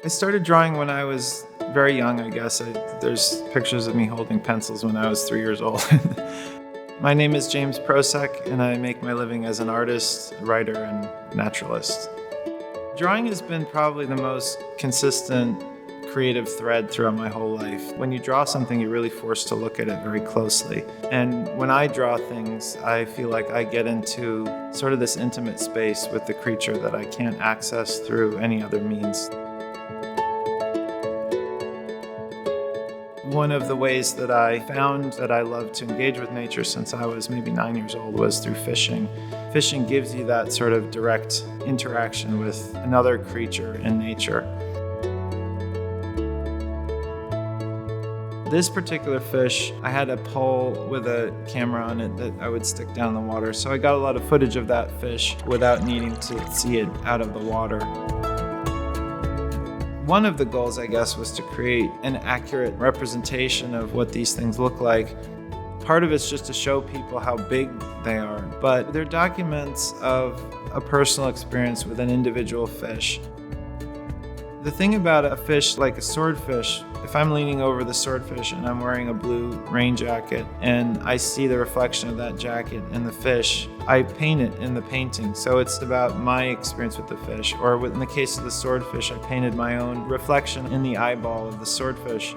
I started drawing when I was very young, I guess. There's pictures of me holding pencils when I was 3 years old. My name is James Prosek, and I make my living as an artist, writer, and naturalist. Drawing has been probably the most consistent creative thread throughout my whole life. When you draw something, you're really forced to look at it very closely. And when I draw things, I feel like I get into sort of this intimate space with the creature that I can't access through any other means. One of the ways that I found that I love to engage with nature since I was maybe 9 years old was through fishing. Fishing gives you that sort of direct interaction with another creature in nature. This particular fish, I had a pole with a camera on it that I would stick down the water, so I got a lot of footage of that fish without needing to see it out of the water. One of the goals, I guess, was to create an accurate representation of what these things look like. Part of it's just to show people how big they are, but they're documents of a personal experience with an individual fish. The thing about a fish like a swordfish, if I'm leaning over the swordfish and I'm wearing a blue rain jacket and I see the reflection of that jacket in the fish, I paint it in the painting. So it's about my experience with the fish. Or in the case of the swordfish, I painted my own reflection in the eyeball of the swordfish.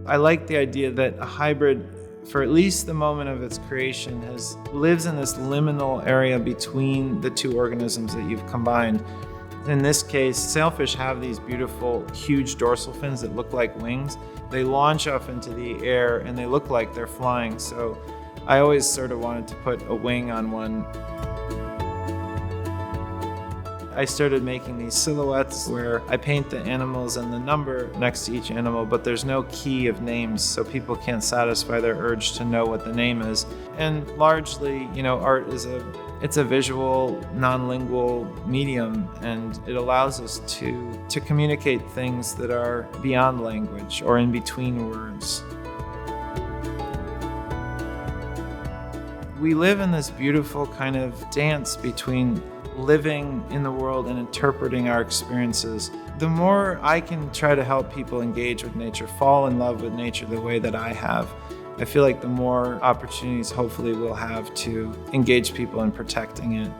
I like the idea that a hybrid, for at least the moment of its creation, lives in this liminal area between the two organisms that you've combined. In this case, sailfish have these beautiful, huge dorsal fins that look like wings. They launch off into the air and they look like they're flying. So I always sort of wanted to put a wing on one. I started making these silhouettes where I paint the animals and the number next to each animal, but there's no key of names, so people can't satisfy their urge to know what the name is. And largely, art is a visual, non-lingual medium, and it allows us to communicate things that are beyond language or in between words. We live in this beautiful kind of dance between living in the world and interpreting our experiences. The more I can try to help people engage with nature, fall in love with nature the way that I have, I feel like the more opportunities hopefully we'll have to engage people in protecting it.